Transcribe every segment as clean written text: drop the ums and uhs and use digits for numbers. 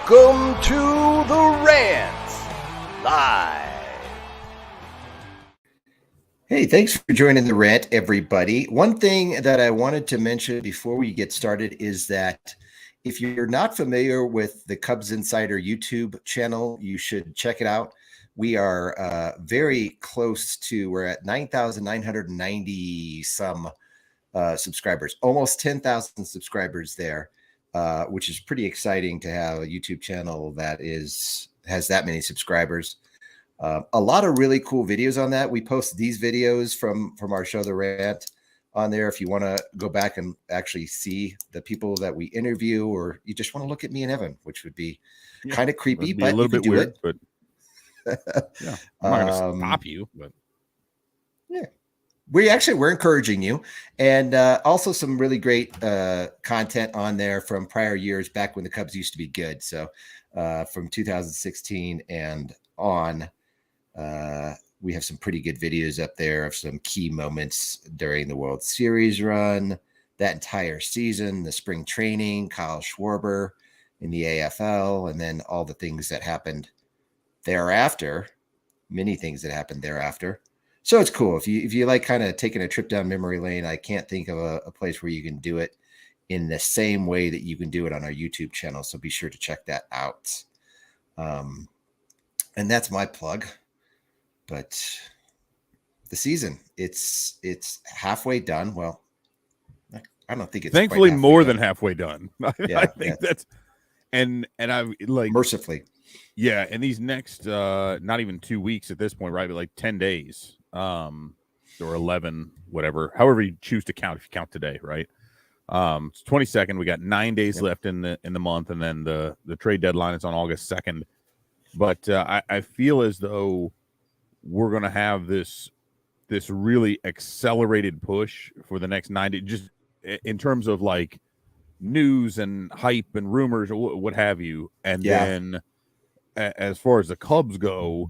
Welcome to the Rant Live. Hey, thanks for joining the Rant, everybody. One thing that I wanted to mention before we get started is that if you're not familiar with the Cubs Insider YouTube channel, you should check it out. We are very close to, we're at 9,990 some subscribers, almost 10,000 subscribers there, which is pretty exciting to have a YouTube channel that has that many subscribers. A lot of really cool videos on that. We post these videos from our show, The Rant, on there. If you want to go back and actually see the people that we interview, or you just want to look at me and Evan, which would be kind of creepy, but a little bit weird. But yeah, I'm not going to stop you. But yeah, we're encouraging you, and also some really great content on there from prior years, back when the Cubs used to be good. So from 2016 and on. We have some pretty good videos up there of some key moments during the World Series run, that entire season, the spring training, Kyle Schwarber in the AFL, and then all the things that happened thereafter, many things that happened thereafter. So it's cool. If you like kind of taking a trip down memory lane, I can't think of a place where you can do it in the same way that you can do it on our YouTube channel. So be sure to check that out. And that's my plug. But the season, it's halfway done. Well, I don't think it's thankfully more than halfway done. I think that's and I like mercifully. Yeah, and these next not even 2 weeks at this point, right? But like 10 days, or 11, whatever, however you choose to count. If you count today, right? It's 22nd. We got 9 days left in the month, and then the trade deadline is on August 2nd. But I feel as though we're going to have this really accelerated push for the next 90, just in terms of like news and hype and rumors or what have you. And then as far as the Cubs go,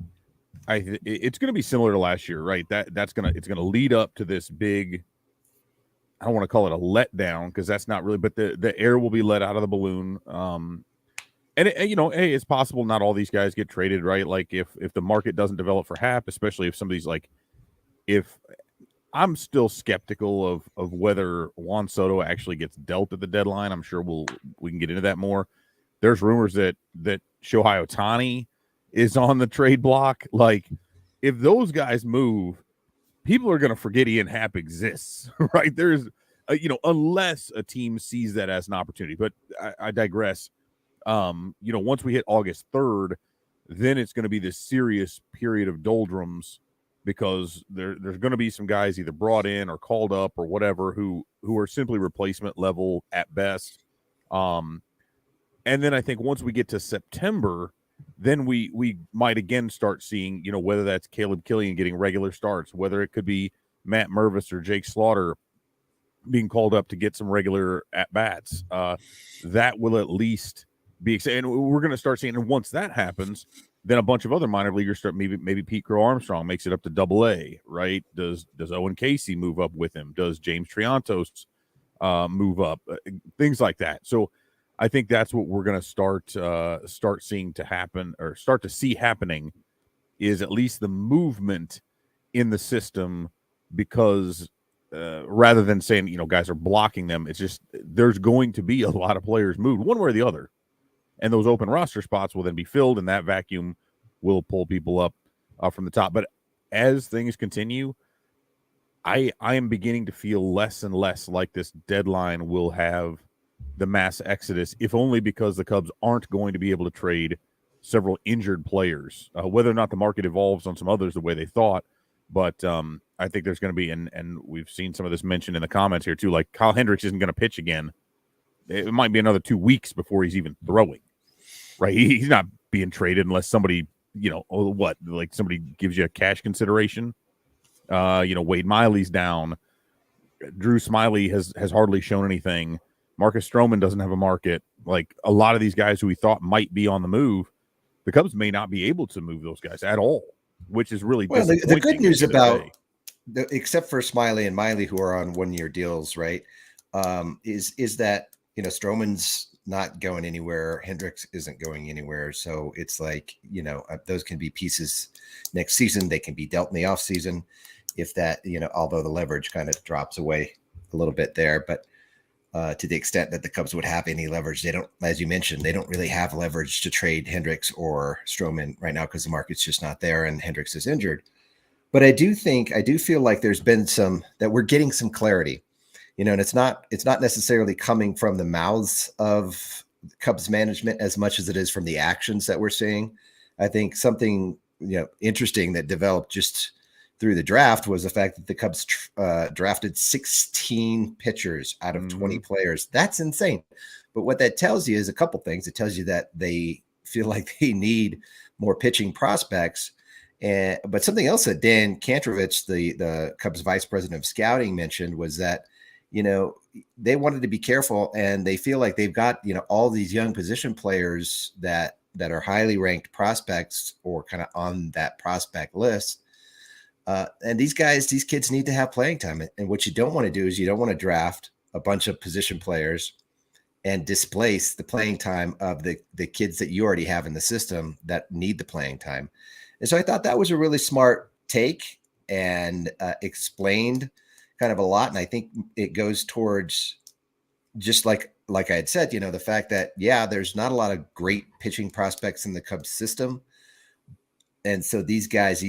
it's going to be similar to last year, right? It's going to lead up to this big, I don't want to call it a letdown because that's not really, but the air will be let out of the balloon. And hey, it's possible not all these guys get traded, right? Like if the market doesn't develop for Hap, especially if somebody's like, if I'm still skeptical of whether Juan Soto actually gets dealt at the deadline. I'm sure we can get into that more. There's rumors that Shohei Ohtani is on the trade block. Like if those guys move, people are going to forget Ian Happ exists, right? There's, unless a team sees that as an opportunity. But I digress. Once we hit August 3rd, then it's going to be this serious period of doldrums because there's going to be some guys either brought in or called up or whatever who are simply replacement level at best. And then I think once we get to September, then we might again start seeing, whether that's Caleb Killian getting regular starts, whether it could be Matt Mervis or Jake Slaughter being called up to get some regular at-bats. That will at least be exciting. And we're going to start seeing, and once that happens, then a bunch of other minor leaguers start. Maybe Pete Crow Armstrong makes it up to Double-A, right? Does Owen Casey move up with him? Does James Triantos move up? Things like that. So I think that's what we're going to start seeing to happen, or start to see happening, is at least the movement in the system, because rather than saying guys are blocking them, it's just there's going to be a lot of players moved one way or the other. And those open roster spots will then be filled, and that vacuum will pull people up from the top. But as things continue, I am beginning to feel less and less like this deadline will have the mass exodus, if only because the Cubs aren't going to be able to trade several injured players, whether or not the market evolves on some others the way they thought. But I think there's going to be, and we've seen some of this mentioned in the comments here too, like Kyle Hendricks isn't going to pitch again. It might be another 2 weeks before he's even throwing, right? He's not being traded unless somebody, somebody gives you a cash consideration. Wade Miley's down. Drew Smyly has hardly shown anything. Marcus Stroman doesn't have a market. Like a lot of these guys who we thought might be on the move, the Cubs may not be able to move those guys at all, which is really disappointing. The good news about, except for Smyly and Miley, who are on 1-year deals, right, is that Stroman's not going anywhere. Hendricks isn't going anywhere. So it's like, those can be pieces next season. They can be dealt in the off season if that, although the leverage kind of drops away a little bit there, but to the extent that the Cubs would have any leverage, they don't, as you mentioned, they don't really have leverage to trade Hendricks or Stroman right now because the market's just not there and Hendricks is injured. But I do feel like there's been that we're getting some clarity, and it's not necessarily coming from the mouths of Cubs management as much as it is from the actions that we're seeing. I think something, interesting that developed just through the draft was the fact that the Cubs drafted 16 pitchers out of 20 players. That's insane. But what that tells you is a couple things. It tells you that they feel like they need more pitching prospects. But something else that Dan Kantrovich, the Cubs vice president of scouting, mentioned was that, they wanted to be careful and they feel like they've got, all these young position players that are highly ranked prospects or kind of on that prospect list. And these kids need to have playing time. And what you don't want to do is you don't want to draft a bunch of position players and displace the playing time of the kids that you already have in the system that need the playing time. And so I thought that was a really smart take and explained kind of a lot. And I think it goes towards just like I had said, the fact that, there's not a lot of great pitching prospects in the Cubs system. And so these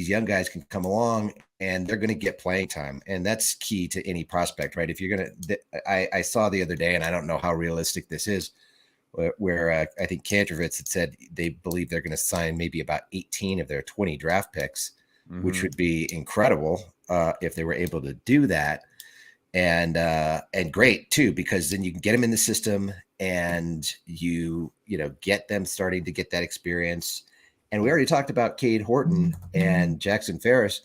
young guys can come along and they're going to get playing time. And that's key to any prospect, right? If you're going to, I saw the other day, and I don't know how realistic this is, where I think Kantrovich had said they believe they're going to sign maybe about 18 of their 20 draft picks, which would be incredible if they were able to do that. And great too, because then you can get them in the system and you get them starting to get that experience. And we already talked about Cade Horton and Jackson Ferris.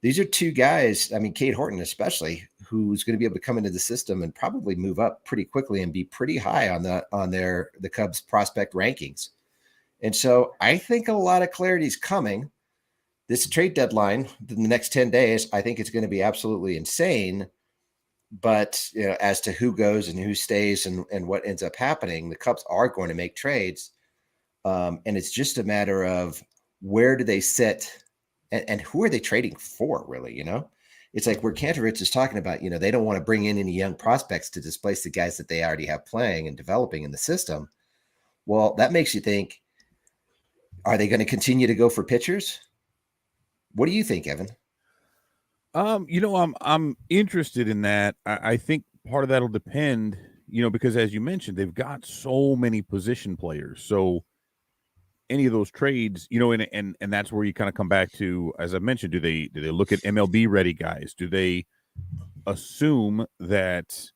These are two guys, I mean, Cade Horton especially, who's going to be able to come into the system and probably move up pretty quickly and be pretty high on the Cubs prospect rankings. And so I think a lot of clarity is coming. This trade deadline in the next 10 days, I think it's going to be absolutely insane. But as to who goes and who stays and what ends up happening, the Cubs are going to make trades. And it's just a matter of where do they sit and who are they trading for, really? It's like where Kantrovich is talking about, they don't want to bring in any young prospects to displace the guys that they already have playing and developing in the system. Well, that makes you think, are they going to continue to go for pitchers? What do you think, Evan? I'm interested in that. I think part of that'll depend, because as you mentioned, they've got so many position players. So any of those trades, and that's where you kind of come back to, as I mentioned, do they look at MLB ready guys? Do they assume that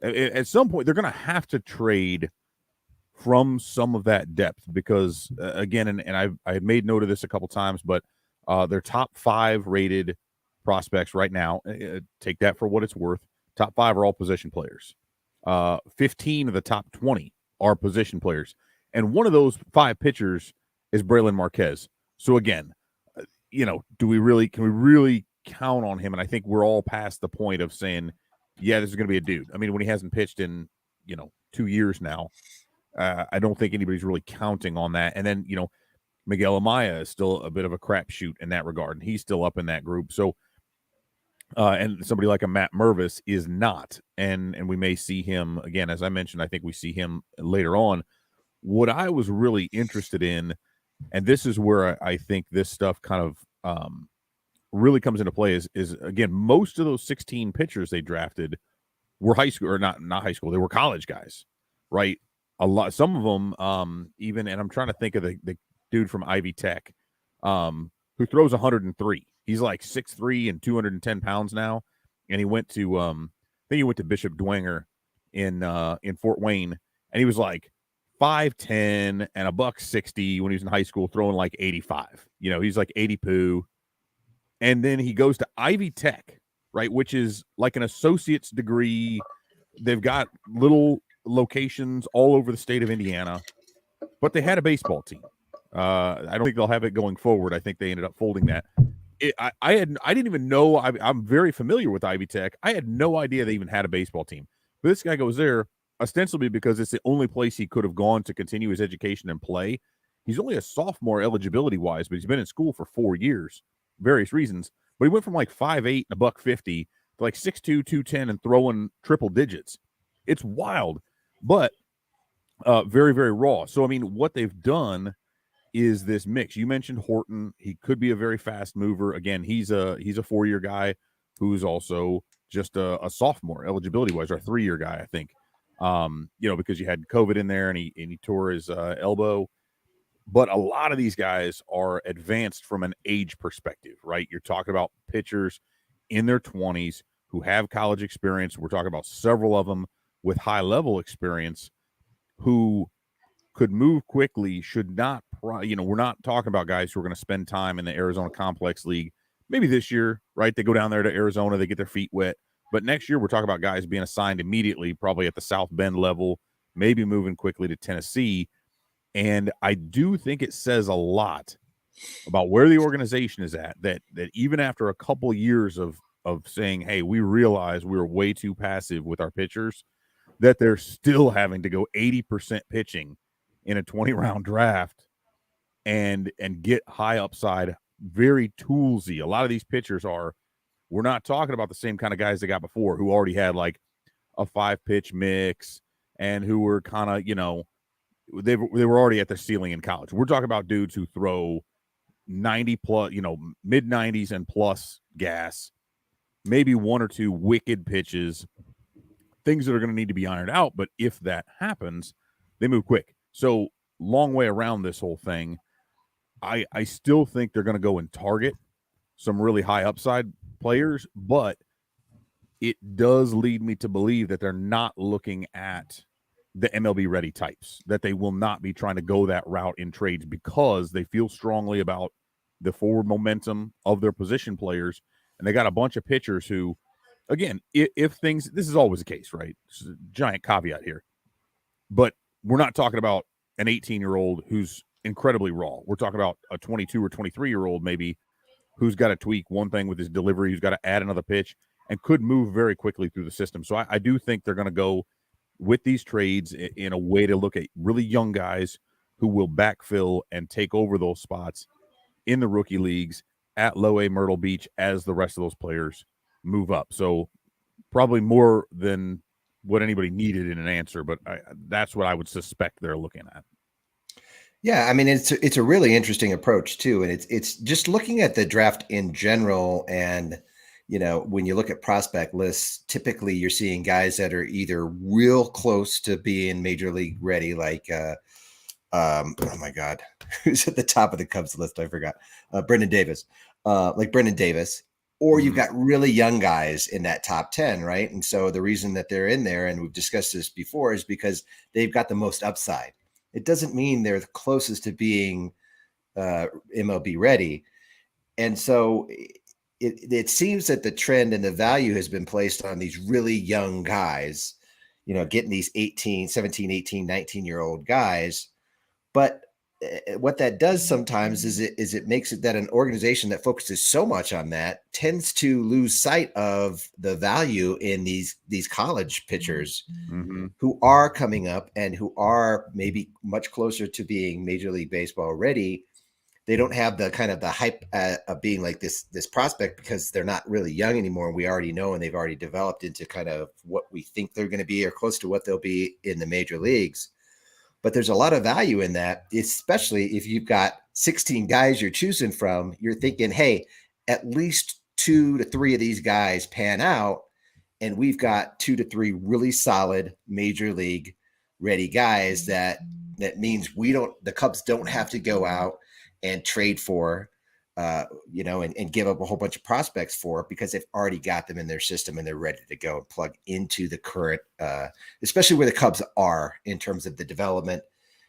at some point they're going to have to trade from some of that depth? Because again, and I had made note of this a couple times, but their top 5 rated prospects right now, take that for what it's worth. Top 5 are all position players. 15 of the top 20 are position players. And one of those 5 pitchers is Braylon Marquez. So again, can we really count on him? And I think we're all past the point of saying, yeah, this is going to be a dude. I mean, when he hasn't pitched in, 2 years now, I don't think anybody's really counting on that. And then, Miguel Amaya is still a bit of a crapshoot in that regard, and he's still up in that group. So, and somebody like a Matt Mervis is not, and we may see him again, as I mentioned. I think we see him later on. What I was really interested in, and this is where I think this stuff kind of really comes into play, is again, most of those 16 pitchers they drafted were high school, or not high school. They were college guys, right? A lot, some of them, even, and I'm trying to think of the dude from Ivy Tech, who throws 103. He's like 6'3" and 210 pounds now, and he went to, I think he went to Bishop Dwenger in Fort Wayne, and he was like 5'10" and $160 when he was in high school, throwing like 85. He's like 80 poo. And then he goes to Ivy Tech, right, which is like an associate's degree. They've got little locations all over the state of Indiana, but they had a baseball team. I don't think they'll have it going forward. I think they ended up folding that. I didn't even know. I'm very familiar with Ivy Tech. I had no idea they even had a baseball team. But this guy goes there, ostensibly because it's the only place he could have gone to continue his education and play. He's only a sophomore eligibility wise, but he's been in school for 4 years, various reasons. But he went from like 5'8" and $150 to like 6'2", 210 and throwing triple digits. It's wild, but very, very raw. So, I mean, what they've done is this mix. You mentioned Horton. He could be a very fast mover. Again, he's a 4-year guy who's also just a sophomore eligibility wise, or a 3-year guy, I think. Because you had COVID in there and he tore his elbow. But a lot of these guys are advanced from an age perspective, right? You're talking about pitchers in their 20s who have college experience. We're talking about several of them with high level experience who could move quickly, should not, we're not talking about guys who are going to spend time in the Arizona Complex League. Maybe this year, right? They go down there to Arizona, they get their feet wet. But next year, we're talking about guys being assigned immediately, probably at the South Bend level, maybe moving quickly to Tennessee. And I do think it says a lot about where the organization is at, that even after a couple years of saying, hey, we realize we were way too passive with our pitchers, that they're still having to go 80% pitching in a 20-round draft and get high upside, very toolsy. A lot of these pitchers we're not talking about the same kind of guys they got before who already had like a 5-pitch mix and who were kind of, they were already at their ceiling in college. We're talking about dudes who throw 90 plus, mid 90s and plus gas, maybe 1 or 2 wicked pitches, things that are going to need to be ironed out. But if that happens, they move quick. So long way around this whole thing. I still think they're going to go and target some really high upside players, but it does lead me to believe that they're not looking at the MLB ready types, that they will not be trying to go that route in trades because they feel strongly about the forward momentum of their position players. And they got a bunch of pitchers who, again, if things, this is always the case, right? This is a giant caveat here, but we're not talking about an 18-year-old who's incredibly raw. We're talking about a 22 or 23-year-old maybe who's got to tweak one thing with his delivery, who's got to add another pitch and could move very quickly through the system. So I do think they're going to go with these trades in a way to look at really young guys who will backfill and take over those spots in the rookie leagues at Low A Myrtle Beach as the rest of those players move up. So probably more than what anybody needed in an answer, but that's what I would suspect they're looking at. Yeah, I mean, it's a really interesting approach too, and it's just looking at the draft in general. And when you look at prospect lists, typically you're seeing guys that are either real close to being major league ready, like oh my God, who's at the top of the Cubs list? I forgot. Brendan Davis, like Brendan Davis, or you've got really young guys in that top 10, right? And so the reason that they're in there, and we've discussed this before, is because they've got the most upside. It doesn't mean they're the closest to being MLB ready. And so it seems that the trend and the value has been placed on these really young guys, getting these 17, 18, 19-year-old guys. But what that does sometimes is it makes it that an organization that focuses so much on that tends to lose sight of the value in these college pitchers who are coming up and who are maybe much closer to being Major League Baseball ready. They don't have the kind of the hype of being like this prospect because they're not really young anymore. And we already know, and they've already developed into kind of what we think they're going to be or close to what they'll be in the major leagues. But there's a lot of value in that, especially if you've got 16 guys you're choosing from. You're thinking, hey, at least 2 to 3 of these guys pan out, and we've got 2 to 3 really solid major league ready guys. That means the Cubs don't have to go out and trade for, and give up a whole bunch of prospects for, because they've already got them in their system and they're ready to go and plug into the current, especially where the Cubs are in terms of the development.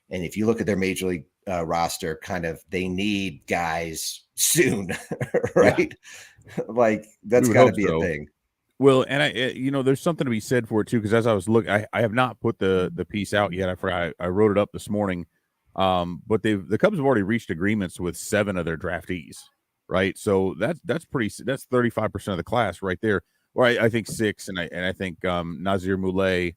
And if you look at their major league roster, kind of, they need guys soon, right? Yeah. Like that's got to be a thing. Well, and there's something to be said for it too, because as I was looking, I have not put the piece out yet. I forgot. I wrote it up this morning. But the Cubs have already reached agreements with 7 of their draftees, right? So that's 35% of the class right there. Or I think 6, and I think Nazir Moulay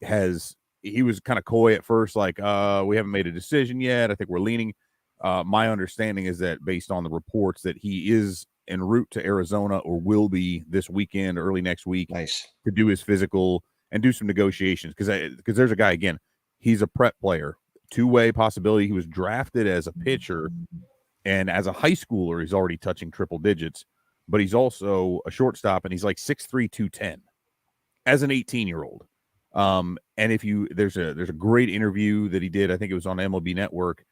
he was kind of coy at first, like, we haven't made a decision yet. I think we're leaning. My understanding is that based on the reports that he is en route to Arizona or will be this weekend, early next week, to do his physical and do some negotiations. Because there's a guy, again, he's a prep player, two-way possibility. He was drafted as a pitcher, and as a high schooler, he's already touching triple digits, but he's also a shortstop, and he's like 6'3", 210 as an 18-year-old. And if there's a great interview that he did, I think it was on MLB Network,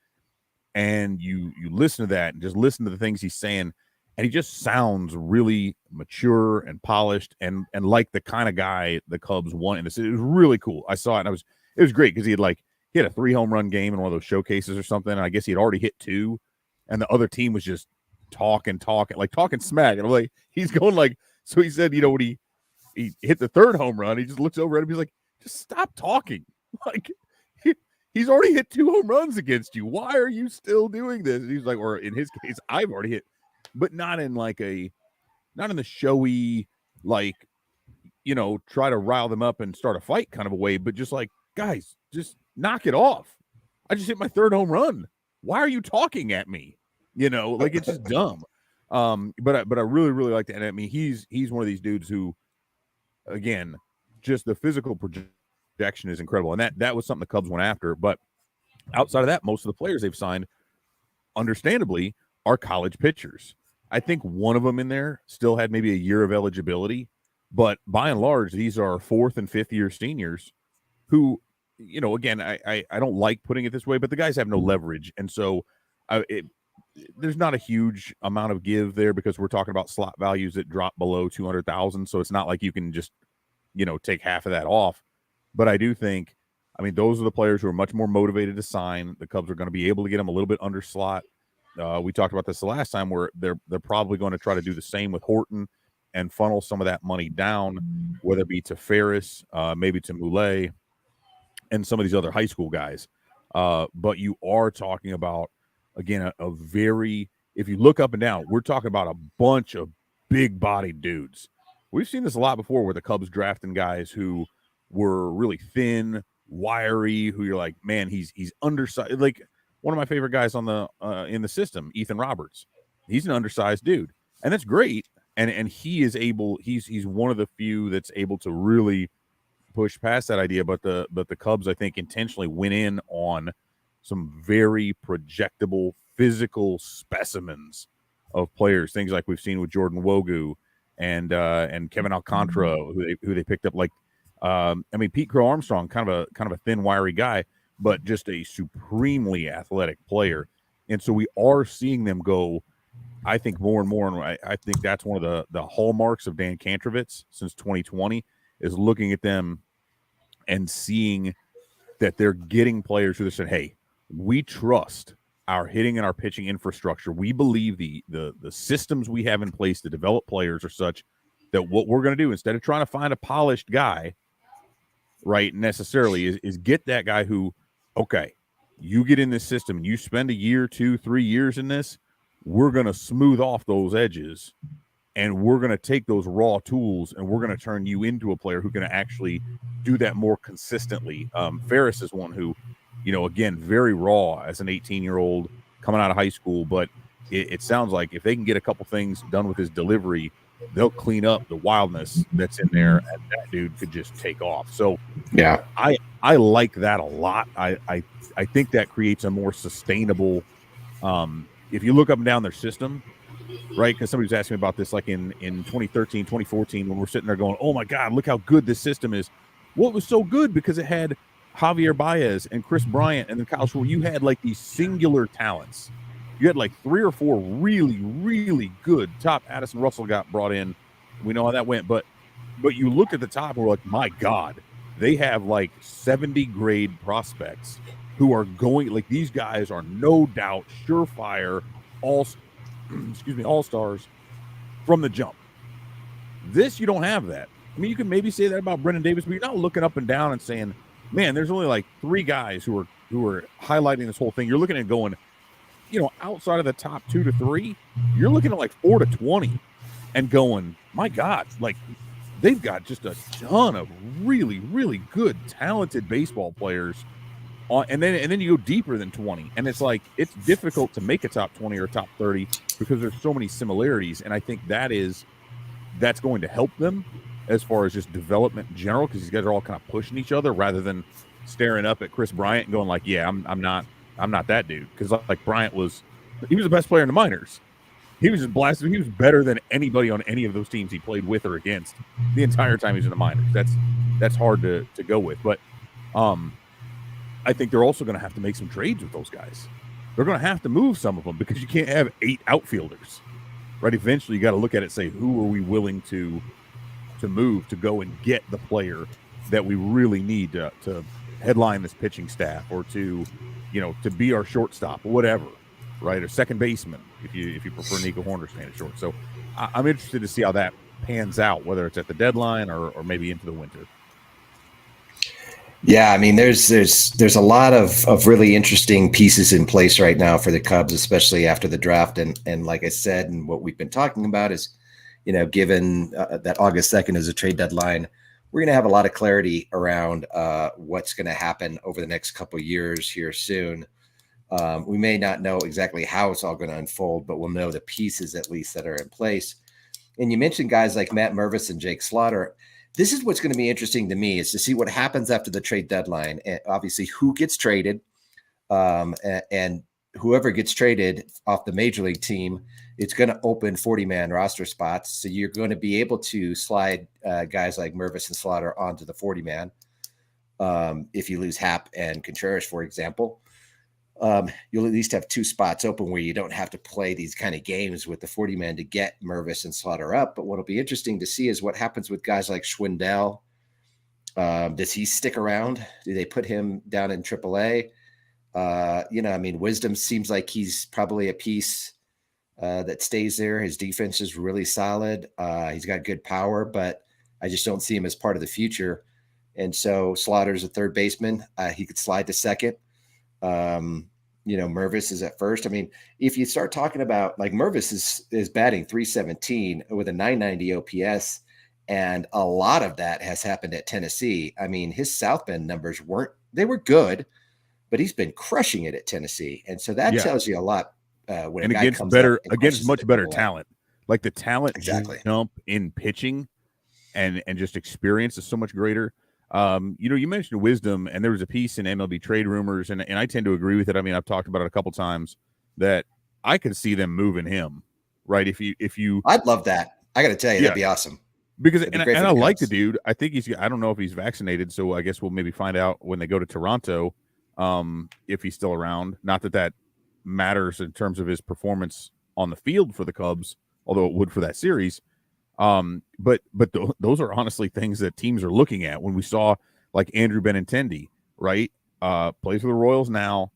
and you listen to that and just listen to the things he's saying, and he just sounds really mature and polished and like the kind of guy the Cubs want in this. It was really cool. I saw it, and it was great because he had a 3 home run game in one of those showcases or something, and I guess he had already hit 2, and the other team was just talking smack, and I'm like, he's going like, so he said, when he hit the 3rd home run, he just looks over at him, he's like, just stop talking. Like, he's already hit 2 home runs against you. Why are you still doing this? And he's like, or in his case, I've already hit, but not in the showy, try to rile them up and start a fight kind of a way, but just like, guys, just knock it off. I just hit my 3rd home run. Why are you talking at me? It's just dumb. But I really, really like that. And I mean, he's one of these dudes who, again, just the physical projection is incredible. And that was something the Cubs went after. But outside of that, most of the players they've signed, understandably, are college pitchers. I think one of them in there still had maybe a year of eligibility. But by and large, these are 4th and 5th year seniors who, again, I don't like putting it this way, but the guys have no leverage. And so there's not a huge amount of give there because we're talking about slot values that drop below 200,000. So it's not like you can just, take half of that off. But I do think, those are the players who are much more motivated to sign. The Cubs are going to be able to get them a little bit under slot. We talked about this the last time where they're probably going to try to do the same with Horton and funnel some of that money down, whether it be to Ferris, maybe to Moulet, and some of these other high school guys. But you are talking about, again, a very, if you look up and down, we're talking about a bunch of big-bodied dudes. We've seen this a lot before where the Cubs drafting guys who were really thin, wiry, who you're like, man, he's undersized. Like one of my favorite guys on the in the system, Ethan Roberts. He's an undersized dude, and that's great. And he is able. He's one of the few that's able to really push past that idea. But the Cubs, I think, intentionally went in on some very projectable physical specimens of players. Things like we've seen with Jordan Wogu and Kevin Alcantara, who they picked up. Like, Pete Crow Armstrong, kind of a thin, wiry guy, but just a supremely athletic player. And so we are seeing them go, I think, more and more. And I think that's one of the hallmarks of Dan Kantrovitz since 2020 is looking at them and seeing that they're getting players who they said, hey, we trust our hitting and our pitching infrastructure. We believe the systems we have in place to develop players are such that what we're going to do, instead of trying to find a polished guy, right, necessarily, is get that guy who, okay, you get in this system and you spend a year, 2, 3 years in this, we're going to smooth off those edges and we're going to take those raw tools and we're going to turn you into a player who can actually do that more consistently. Ferris is one who, again, very raw as an 18-year-old coming out of high school, but it sounds like if they can get a couple things done with his delivery, they'll clean up the wildness that's in there, and that dude could just take off. So yeah, I like that a lot. I think that creates a more sustainable, if you look up and down their system, right? Because somebody was asking me about this like in 2013, 2014, when we're sitting there going, oh my God, look how good this system is. Well, it was so good because it had Javier Baez and Chris Bryant and then Kyle Schwarber. You had like these singular talents. You had like 3 or 4 really, really good top. Addison Russell got brought in. We know how that went. But you looked at the top and we're like, my God, they have like 70 grade prospects who are going, like these guys are no doubt surefire all-stars from the jump. This, you don't have that. I mean, you can maybe say that about Brendan Davis, but you're not looking up and down and saying, man, there's only like 3 guys who are highlighting this whole thing. You're looking at going, outside of the top 2 to 3, you're looking at like 4 to 20 and going, my God, like they've got just a ton of really, really good, talented baseball players. And then you go deeper than 20, and it's like it's difficult to make a top 20 or a top 30 because there's so many similarities. And I think that's going to help them as far as just development in general, because these guys are all kind of pushing each other rather than staring up at Chris Bryant and going like, yeah, I'm not that dude. Because like Bryant was the best player in the minors. He was just blasted. He was better than anybody on any of those teams he played with or against the entire time he was in the minors. That's hard to go with. But I think they're also going to have to make some trades with those guys. They're going to have to move some of them because you can't have 8 outfielders, right? Eventually, you got to look at it and say, who are we willing to move to go and get the player that we really need to headline this pitching staff, or to be our shortstop or whatever, right? Or second baseman if you prefer Nico Horner staying at short. So I'm interested to see how that pans out, whether it's at the deadline or maybe into the winter. Yeah, I mean, there's a lot of really interesting pieces in place right now for the Cubs, especially after the draft. And like I said, and what we've been talking about is, given that August 2nd is a trade deadline, we're going to have a lot of clarity around what's going to happen over the next couple of years here soon. We may not know exactly how it's all going to unfold, but we'll know the pieces at least that are in place. And you mentioned guys like Matt Mervis and Jake Slaughter. This is what's going to be interesting to me, is to see what happens after the trade deadline, and obviously who gets traded, and whoever gets traded off the major league team, it's going to open 40-man roster spots. So you're going to be able to slide guys like Mervis and Slaughter onto the 40-man. If you lose Happ and Contreras, for example, you'll at least have 2 spots open where you don't have to play these kind of games with the 40-man to get Mervis and Slaughter up. But what'll be interesting to see is what happens with guys like Schwindel. Does he stick around? Do they put him down in AAA? Wisdom seems like he's probably a piece that stays there. His defense is really solid. He's got good power, but I just don't see him as part of the future. And so Slaughter's a third baseman. He could slide to second. Mervis is at first. I mean, if you start talking about, like, Mervis is batting 317 with a 990 OPS, and a lot of that has happened at Tennessee. I mean, his South Bend numbers were good, but he's been crushing it at Tennessee. And so that tells you a lot when a guy comes against much better talent. Like the talent jump in pitching and just experience is so much greater. You mentioned Wisdom, and there was a piece in MLB Trade Rumors, and I tend to agree with it. I mean, I've talked about it a couple times that I could see them moving him, right? If you I'd love that. I got to tell you, that'd be awesome. Because I like the dude. I think I don't know if he's vaccinated, so I guess we'll maybe find out when they go to Toronto if he's still around. Not that matters in terms of his performance on the field for the Cubs, although it would for that series. But those are honestly things that teams are looking at. When we saw like Andrew Benintendi, right? Plays for the Royals now,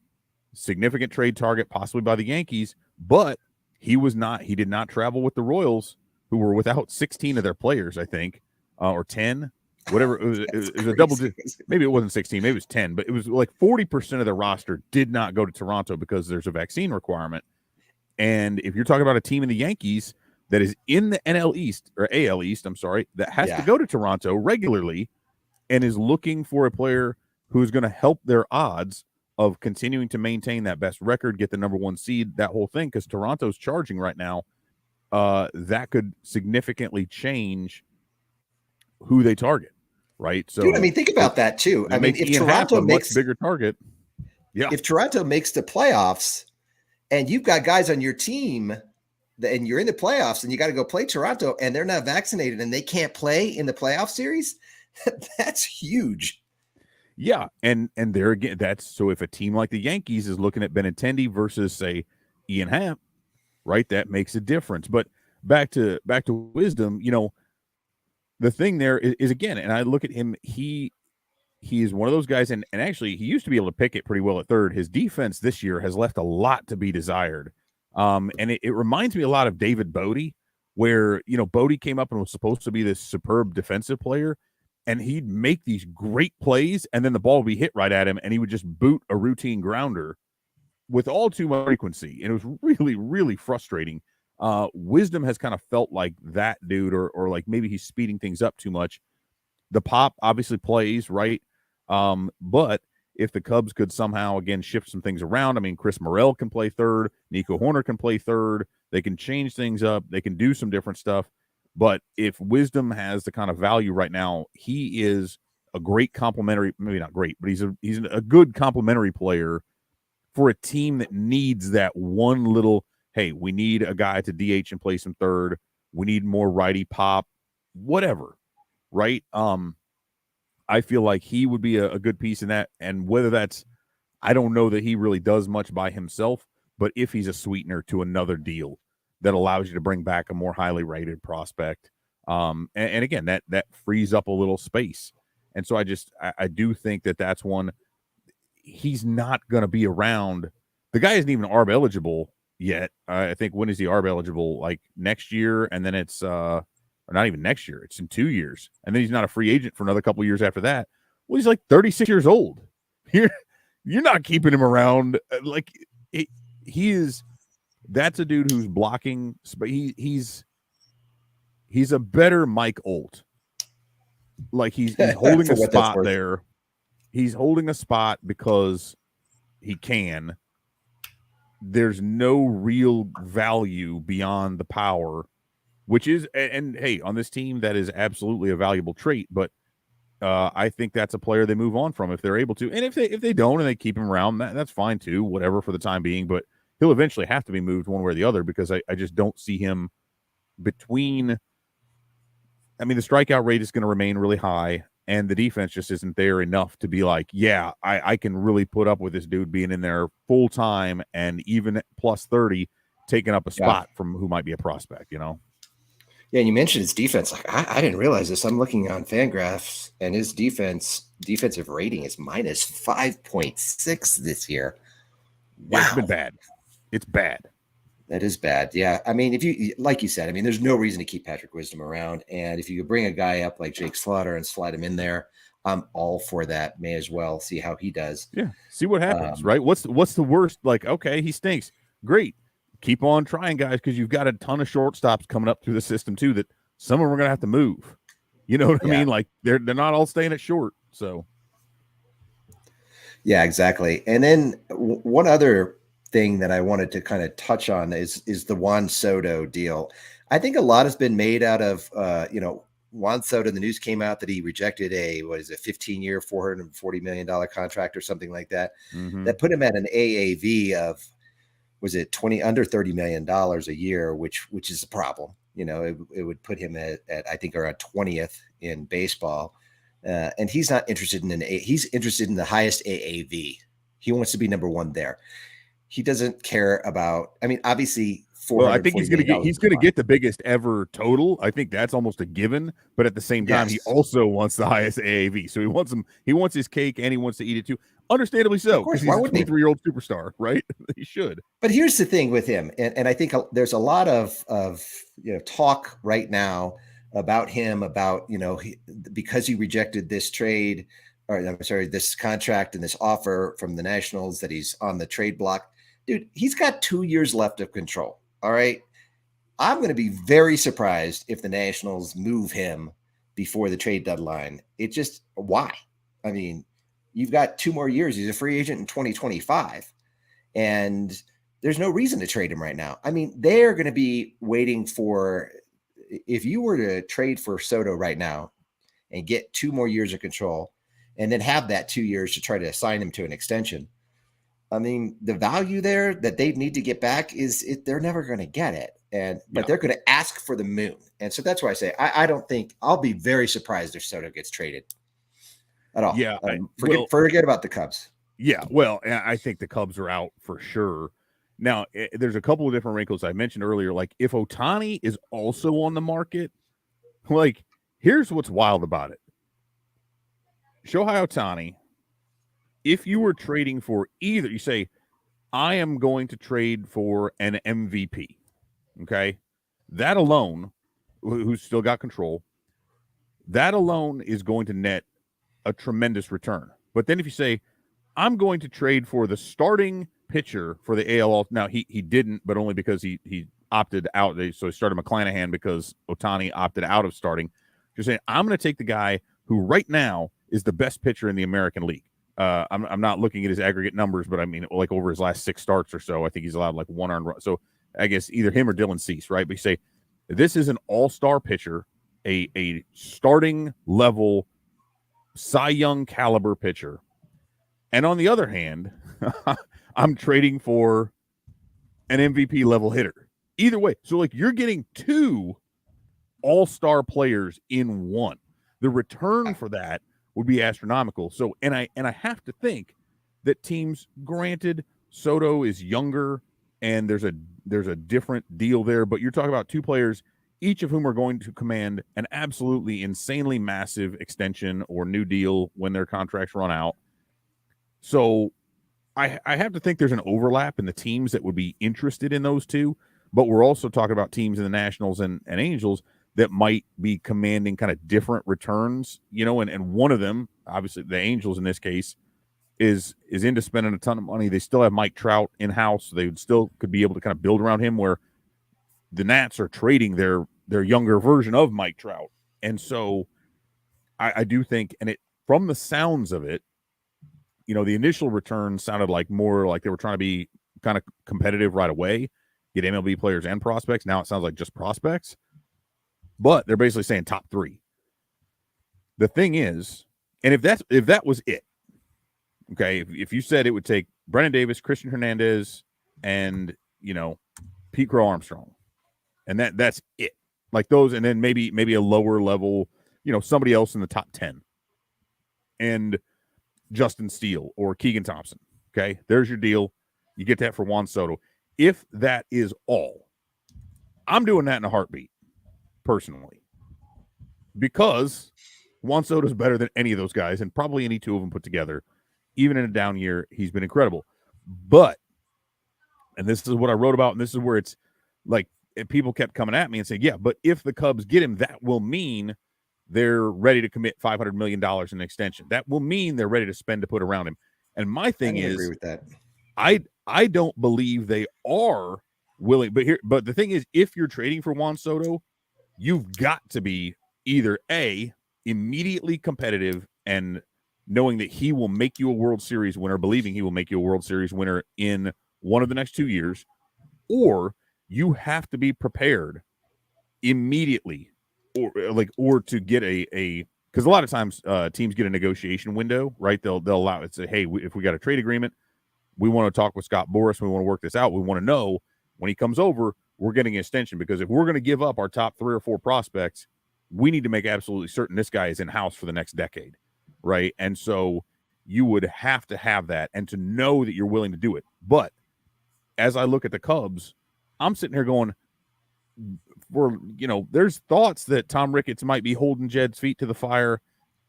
significant trade target possibly by the Yankees, but he did not travel with the Royals, who were without 16 of their players, I think, or 10, whatever. It was a double. Maybe it wasn't 16, maybe it was 10, but it was like 40% of the roster did not go to Toronto because there's a vaccine requirement. And if you're talking about a team in the Yankees that is in the NL East or AL East, that has to go to Toronto regularly and is looking for a player who's going to help their odds of continuing to maintain that best record, get the number 1 seed, that whole thing, because Toronto's charging right now. That could significantly change who they target, right? So, dude, I mean, think about that too. I mean, if Toronto makes a much bigger target, if Toronto makes the playoffs, and you've got guys on your team, and you're in the playoffs, and you got to go play Toronto, and they're not vaccinated, and they can't play in the playoff series, that's huge. Yeah, and there again, that's so if a team like the Yankees is looking at Benintendi versus, say, Ian Happ, right, that makes a difference. But back to Wisdom, the thing there is again, and I look at him, he is one of those guys, and actually he used to be able to pick it pretty well at third. His defense this year has left a lot to be desired. And it reminds me a lot of David Bodie, where, Bodie came up and was supposed to be this superb defensive player, and he'd make these great plays, and then the ball would be hit right at him, and he would just boot a routine grounder with all too much frequency. And it was really, really frustrating Wisdom has kind of felt like that dude, or like maybe he's speeding things up too much. The pop obviously plays, right? But if the Cubs could somehow, again, shift some things around, I mean, Chris Morel can play third. Nico Horner can play third. They can change things up. They can do some different stuff. But if Wisdom has the kind of value right now, he is a great complementary, maybe not great, but he's a good complementary player for a team that needs that one little, hey, we need a guy to DH and play some third. We need more righty pop, whatever, right? I feel like he would be a good piece in that. And whether that's, I don't know that he really does much by himself, but if he's a sweetener to another deal that allows you to bring back a more highly rated prospect. And again, that frees up a little space. And so I do think that's one. He's not going to be around. The guy isn't even ARB eligible yet. I think, when is he ARB eligible? Like next year. And then it's, or not even next year. It's in 2 years. And then he's not a free agent for another couple of years after that. Well, he's like 36 years old. You're not keeping him around. Like he is, that's a dude who's blocking, but he's a better Mike Olt. Like he's holding a spot there. He's holding a spot because he can. There's no real value beyond the power, which is, and hey, on this team, that is absolutely a valuable trait. But I think that's a player they move on from if they're able to. And if they don't and they keep him around, that's fine too, whatever for the time being. But he'll eventually have to be moved one way or the other, because I just don't see him between. I mean, the strikeout rate is going to remain really high, and the defense just isn't there enough to be like, yeah, I can really put up with this dude being in there full time and even plus 30 taking up a spot from who might be a prospect, you know? Yeah, and you mentioned his defense. Like I didn't realize this. I'm looking on Fangraphs, and his defensive rating is minus 5.6 this year. Wow, yeah, it's been bad. It's bad. That is bad. Yeah. I mean, if you, like you said, I mean, there's no reason to keep Patrick Wisdom around. And if you could bring a guy up like Jake Slaughter and slide him in there, I'm all for that. May as well see how he does. Yeah. See what happens, right? What's the worst? Like, okay, he stinks. Great. Keep on trying, guys, because you've got a ton of shortstops coming up through the system too that some of them are going to have to move. You know what I mean? Like they're not all staying at short. So. Yeah, exactly. And then one other thing that I wanted to kind of touch on is the Juan Soto deal. I think a lot has been made out of, Juan Soto. The news came out that he rejected a 15-year, $440 million contract or something like that. Mm-hmm. That put him at an AAV of, was it under $30 million a year, which is a problem. You know, it would put him at I think around 20th in baseball. And he's not interested he's interested in the highest AAV. He wants to be number one there. He doesn't care about, I mean, obviously, I think he's going to get the biggest ever total. I think that's almost a given. But at the same time, he also wants the highest AAV. So he wants his cake and he wants to eat it too. Understandably so, because he's a 23-year-old superstar, right? He should. But here's the thing with him, and I think there's a lot of talk right now about him, because he rejected this trade, or I'm sorry, this contract and this offer from the Nationals, that he's on the trade block. Dude, he's got 2 years left of control. All right. I'm going to be very surprised if the Nationals move him before the trade deadline. Why? I mean, you've got 2 more years. He's a free agent in 2025. And there's no reason to trade him right now. I mean, they're going to be waiting for, if you were to trade for Soto right now and get 2 more years of control and then have that 2 years to try to assign him to an extension, I mean, the value there that they need to get back they're never going to get it. But they're going to ask for the moon. And so that's why I say, I don't think, I'll be very surprised if Soto gets traded at all. Yeah. Forget about the Cubs. Yeah. Well, I think the Cubs are out for sure. Now, there's a couple of different wrinkles I mentioned earlier. Like if Ohtani is also on the market, like here's what's wild about it. Shohei Ohtani, if you were trading for either, you say, I am going to trade for an MVP, okay? That alone, who's still got control, that alone is going to net a tremendous return. But then if you say, I'm going to trade for the starting pitcher for the AL, now he didn't, but only because he opted out. So they started McClanahan because Ohtani opted out of starting. You're saying, I'm going to take the guy who right now is the best pitcher in the American League. I'm not looking at his aggregate numbers, but I mean, like over his last 6 starts or so, I think he's allowed like 1 earned run. So I guess either him or Dylan Cease, right? But you say, this is an all-star pitcher, a starting level Cy Young caliber pitcher. And on the other hand, I'm trading for an MVP level hitter. Either way. So like you're getting 2 all-star players in one. The return for that would be astronomical. So and I have to think that teams, granted, Soto is younger and there's a different deal there, but you're talking about 2 players, each of whom are going to command an absolutely insanely massive extension or new deal when their contracts run out. So I have to think there's an overlap in the teams that would be interested in those 2, but we're also talking about teams in the Nationals and Angels that might be commanding kind of different returns, and one of them, obviously the Angels in this case, is into spending a ton of money. They still have Mike Trout in-house, so they would still could be able to kind of build around him, where the Nats are trading their younger version of Mike Trout. And so I do think, and it from the sounds of it, the initial return sounded like more like they were trying to be kind of competitive right away, get MLB players and prospects. Now it sounds like just prospects. But they're basically saying top 3. The thing is, and if that was it, okay, if you said it would take Brennan Davis, Christian Hernandez, and Pete Crow Armstrong, and that's it, like those, and then maybe a lower level, somebody else in the top 10, and Justin Steele or Keegan Thompson. Okay, there's your deal. You get that for Juan Soto. If that is all, I'm doing that in a heartbeat. Personally, because Juan Soto is better than any of those guys, and probably any 2 of them put together. Even in a down year, he's been incredible. But, and this is what I wrote about, and this is where it's like people kept coming at me and saying, yeah, but if the Cubs get him, that will mean they're ready to commit $500 million in an extension. That will mean they're ready to spend to put around him. And my thing is, agree with that. I don't believe they are willing. But the thing is, if you're trading for Juan Soto, you've got to be either A, immediately competitive and knowing that he will make you a World Series winner, believing he will make you a World Series winner in one of the next 2 years, or you have to be prepared immediately or to get a because a lot of times teams get a negotiation window, right? They'll allow it to say, hey, if we got a trade agreement, we want to talk with Scott Boras, we want to work this out. We want to know when he comes over, we're getting an extension, because if we're going to give up our top 3 or 4 prospects, we need to make absolutely certain this guy is in house for the next decade, right? And so you would have to have that and to know that you're willing to do it. But as I look at the Cubs, I'm sitting here going, there's thoughts that Tom Ricketts might be holding Jed's feet to the fire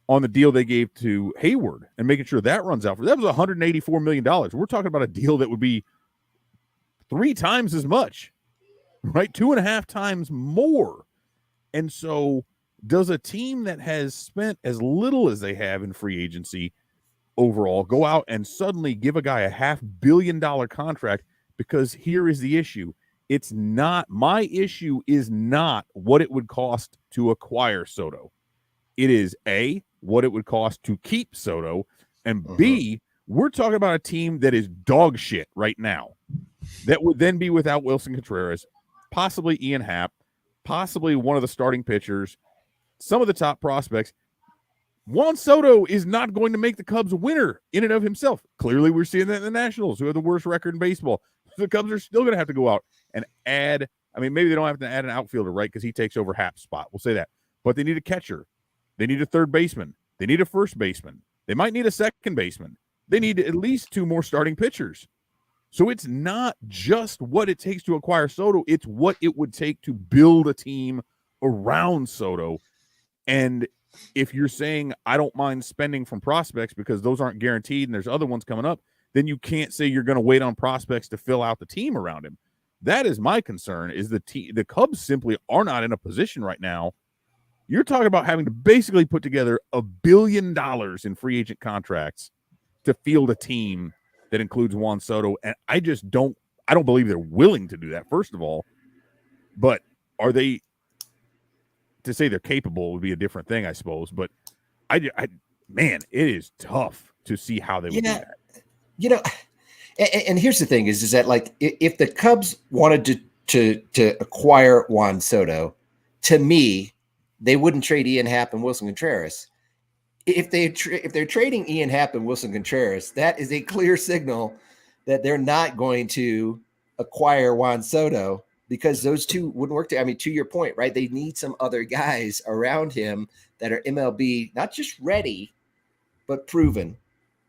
on the deal they gave to Hayward and making sure that runs out. That was $184 million. We're talking about a deal that would be 3 times as much. Right, 2.5 times more. And so does a team that has spent as little as they have in free agency overall go out and suddenly give a guy a $500 million contract? Because here is the issue. It's not, my issue is not what it would cost to acquire Soto. It is A, what it would cost to keep Soto, and B, we're talking about a team that is dog shit right now that would then be without Wilson Contreras, possibly Ian Happ, possibly one of the starting pitchers, some of the top prospects. Juan Soto is not going to make the Cubs a winner in and of himself. Clearly, we're seeing that in the Nationals, who have the worst record in baseball. The Cubs are still going to have to go out and add. I mean, maybe they don't have to add an outfielder, right? Because he takes over Happ's spot. We'll say that. But they need a catcher. They need a third baseman. They need a first baseman. They might need a second baseman. They need at least 2 more starting pitchers. So it's not just what it takes to acquire Soto. It's what it would take to build a team around Soto. And if you're saying, I don't mind spending from prospects because those aren't guaranteed and there's other ones coming up, then you can't say you're going to wait on prospects to fill out the team around him. That is my concern, is the Cubs simply are not in a position right now. You're talking about having to basically put together $1 billion in free agent contracts to field a team that includes Juan Soto. And I don't believe they're willing to do that, first of all. But are they, to say they're capable would be a different thing, I suppose. But man, it is tough to see how they would do that. You know, and here's the thing is that like if the Cubs wanted to acquire Juan Soto, to me, they wouldn't trade Ian Happ and Wilson Contreras. If they're trading Ian Happ and Wilson Contreras, that is a clear signal that they're not going to acquire Juan Soto, because those two wouldn't work. I mean, to your point, right? They need some other guys around him that are MLB, not just ready, but proven,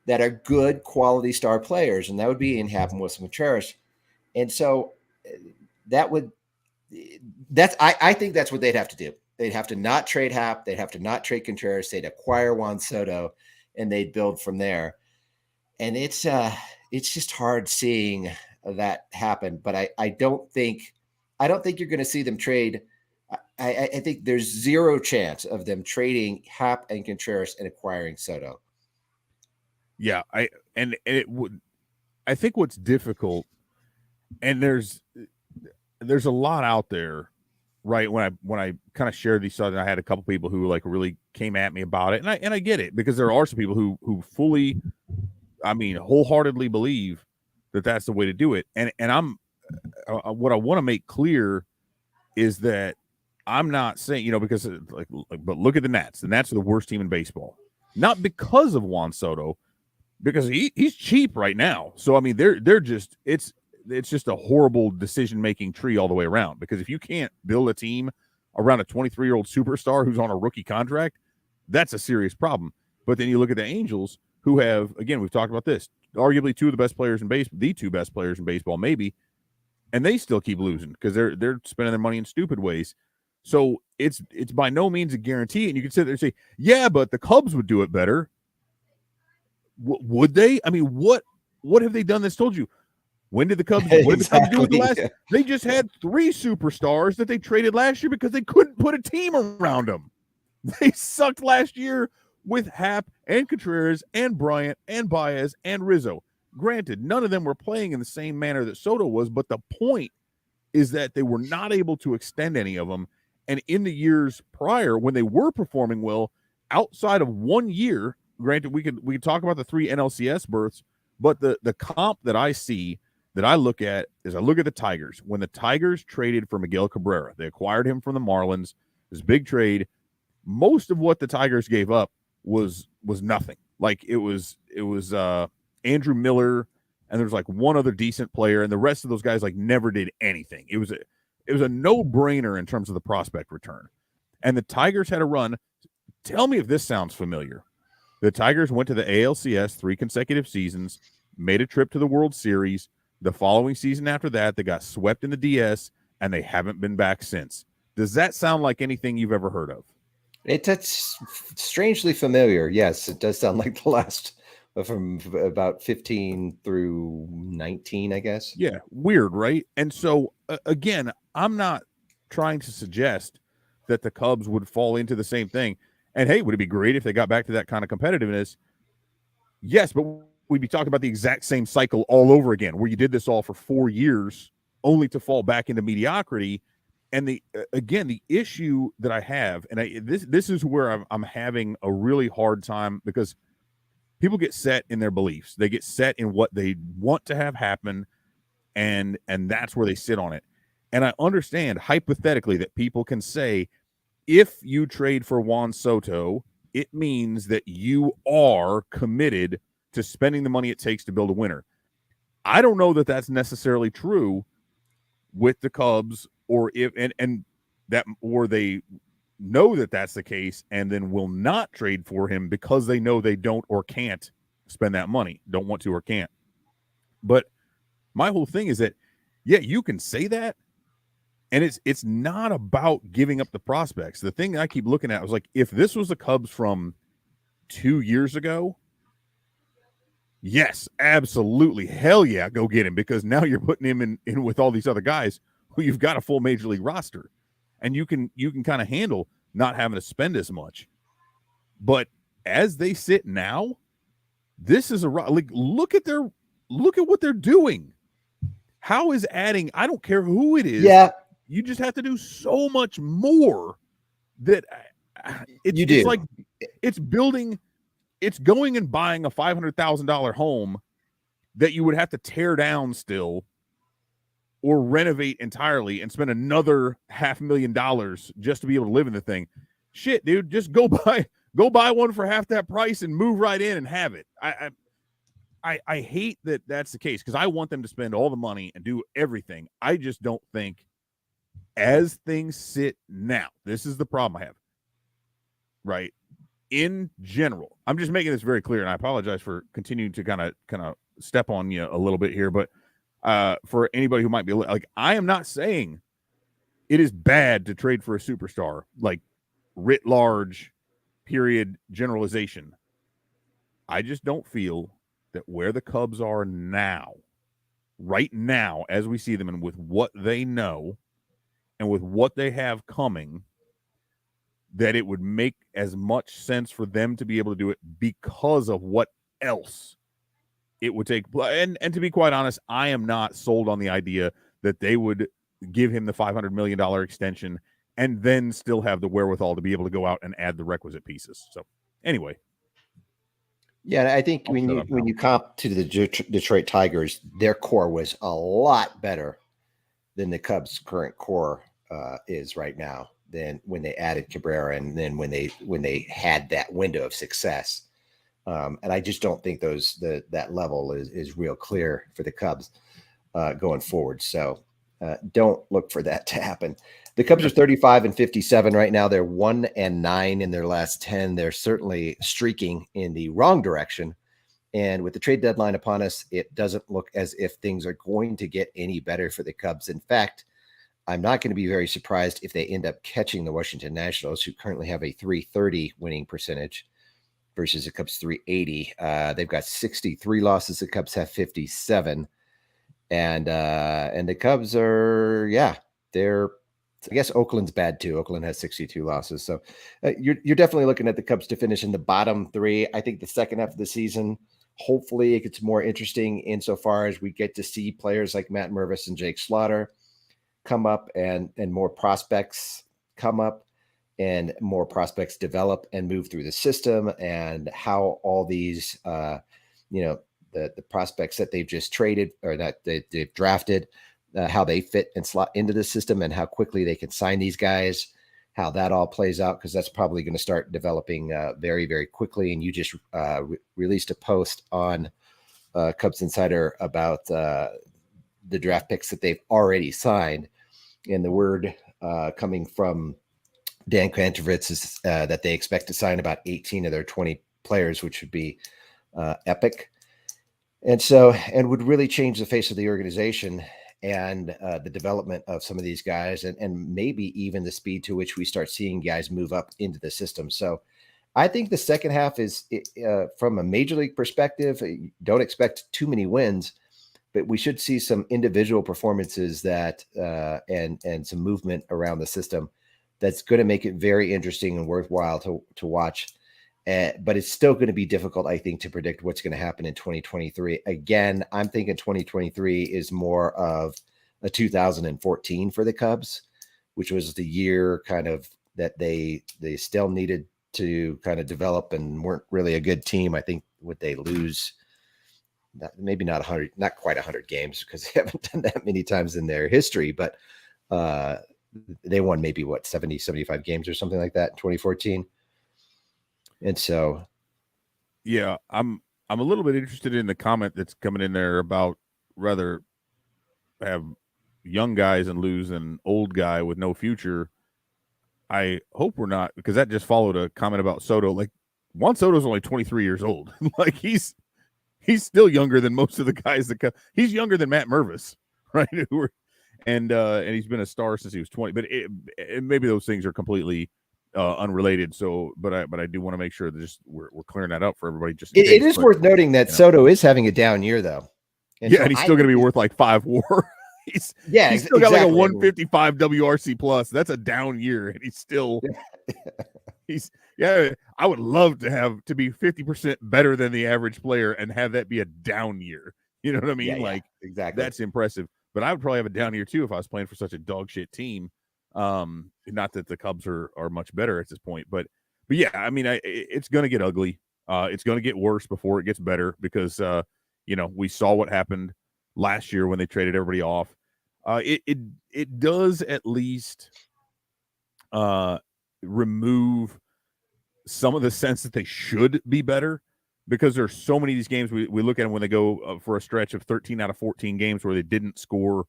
that are good quality star players. And that would be Ian Happ and Wilson Contreras. And so I think that's what they'd have to do. They'd have to not trade Happ. They'd have to not trade Contreras. They'd acquire Juan Soto, and they'd build from there. And it's just hard seeing that happen. But I don't think you're going to see them trade. I think there's zero chance of them trading Happ and Contreras and acquiring Soto. Yeah, I think what's difficult, and there's a lot out there, right? When I kind of shared these thoughts, I had a couple people who like really came at me about it, and I get it, because there are some people who fully, I mean, wholeheartedly believe that that's the way to do it. And I'm what I want to make clear is that I'm not saying, because but look at the Nats. The Nats are the worst team in baseball, not because of Juan Soto, because he's cheap right now. So I mean, they're just it's just a horrible decision-making tree all the way around, because if you can't build a team around a 23-year-old superstar who's on a rookie contract, that's a serious problem. But then you look at the Angels, who have, again, we've talked about this, arguably the two best players in baseball, maybe, and they still keep losing because they're spending their money in stupid ways. So it's by no means a guarantee. And you can sit there and say, yeah, but the Cubs would do it better. Would they? I mean, what have they done that's told you? When did the Cubs? What did the Cubs do with the last? They just had 3 superstars that they traded last year because they couldn't put a team around them. They sucked last year with Happ and Contreras and Bryant and Baez and Rizzo. Granted, none of them were playing in the same manner that Soto was, but the point is that they were not able to extend any of them. And in the years prior, when they were performing well, outside of 1 year, granted, we could talk about the 3 NLCS berths, but the comp that I see, that I look at, is I look at the Tigers. When the Tigers traded for Miguel Cabrera, they acquired him from the Marlins, this big trade. Most of what the Tigers gave up was nothing. Like it was Andrew Miller, and there was like one other decent player, and the rest of those guys like never did anything. It was a no-brainer in terms of the prospect return. And the Tigers had a run. Tell me if this sounds familiar. The Tigers went to the ALCS 3 consecutive seasons, made a trip to the World Series. The following season after that, they got swept in the DS, and they haven't been back since. Does that sound like anything you've ever heard of? It's strangely familiar. Yes, it does sound like the last from about 15 through 19, I guess. Yeah, weird, right? And so, again, I'm not trying to suggest that the Cubs would fall into the same thing. And, hey, would it be great if they got back to that kind of competitiveness? Yes, but we'd be talking about the exact same cycle all over again, where you did this all for 4 years only to fall back into mediocrity. And the issue that I have, and this is where I'm having a really hard time, because people get set in their beliefs. They get set in what they want to have happen, and that's where they sit on it. And I understand hypothetically that people can say, if you trade for Juan Soto, it means that you are committed to spending the money it takes to build a winner. I don't know that that's necessarily true with the Cubs, or they know that that's the case and then will not trade for him because they know they don't or can't spend that money, don't want to or can't. But my whole thing is that, yeah, you can say that, and it's not about giving up the prospects. The thing I keep looking at was like, if this was the Cubs from 2 years ago, yes, absolutely, hell yeah, go get him, because now you're putting him in with all these other guys who you've got a full major league roster, and you can kind of handle not having to spend as much. But as they sit now, this is look at what they're doing. How is adding? I don't care who it is. Yeah, you just have to do so much more that it's like it's going and buying a $500,000 home that you would have to tear down still or renovate entirely and spend another $500,000 just to be able to live in the thing. Shit, dude, just go buy one for half that price and move right in and have it. I hate that that's the case because I want them to spend all the money and do everything. I just don't think, as things sit now, this is the problem I have. Right? In general, I'm just making this very clear, and I apologize for continuing to kind of step on you a little bit here, but for anybody who might be like, I am not saying it is bad to trade for a superstar, like writ large, period, generalization. I just don't feel that where the Cubs are now, right now, as we see them, and with what they know and with what they have coming, that it would make as much sense for them to be able to do it because of what else it would take. And to be quite honest, I am not sold on the idea that they would give him the $500 million extension and then still have the wherewithal to be able to go out and add the requisite pieces. So anyway. Yeah, I think when you comp to the Detroit Tigers, their core was a lot better than the Cubs' current core is right now than when they added Cabrera and then when they had that window of success. And I just don't think that level is real clear for the Cubs going forward. So don't look for that to happen. The Cubs are 35-57 right now. They're 1-9 in their last 10. They're certainly streaking in the wrong direction. And with the trade deadline upon us, it doesn't look as if things are going to get any better for the Cubs. In fact, I'm not going to be very surprised if they end up catching the Washington Nationals, who currently have a .330 winning percentage versus the Cubs .380. They've got 63 losses. The Cubs have 57. And the Cubs are, I guess Oakland's bad too. Oakland has 62 losses. So you're definitely looking at the Cubs to finish in the bottom three. I think the second half of the season, hopefully it gets more interesting insofar as we get to see players like Matt Mervis and Jake Slaughter come up and more prospects come up and more prospects develop and move through the system, and how all these, the prospects that they've just traded or that they've drafted, how they fit and slot into the system and how quickly they can sign these guys, how that all plays out, because that's probably going to start developing very, very quickly. And you just released a post on Cubs Insider about the draft picks that they've already signed. And the word coming from Dan Kantrovitz is that they expect to sign about 18 of their 20 players, which would be epic. And would really change the face of the organization and the development of some of these guys, and maybe even the speed to which we start seeing guys move up into the system. So I think the second half is, from a major league perspective, don't expect too many wins, but we should see some individual performances that and some movement around the system that's going to make it very interesting and worthwhile to watch. But it's still going to be difficult, I think, to predict what's going to happen in 2023. Again, I'm thinking 2023 is more of a 2014 for the Cubs, which was the year kind of that they still needed to kind of develop and weren't really a good team. I think would they lose maybe not 100, not quite 100 games, because they haven't done that many times in their history, but they won maybe 70, 75 games or something like that in 2014. And so, yeah, I'm a little bit interested in the comment that's coming in there about rather have young guys and lose an old guy with no future. I hope we're not, because that just followed a comment about Soto. Like, Juan Soto's only 23 years old. Like, he's still younger than most of the guys that he's younger than Matt Mervis, right? And he's been a star since he was 20. But maybe those things are completely unrelated. So, but I do want to make sure that just we're clearing that up for everybody. Just it is worth noting that Soto is having a down year, though. And and he's still going to be worth like 5 WAR. he's still got like a 155 WRC plus. That's a down year, and he's still I would love to be 50% better than the average player and have that be a down year. You know what I mean? Yeah, like, exactly. That's impressive. but I would probably have a down year too if I was playing for such a dog shit team. Not that the Cubs are much better at this point, but yeah, I mean, it's going to get ugly. It's going to get worse before it gets better because we saw what happened last year when they traded everybody off. It does at least remove some of the sense that they should be better, because there's so many of these games we look at them when they go for a stretch of 13 out of 14 games where they didn't score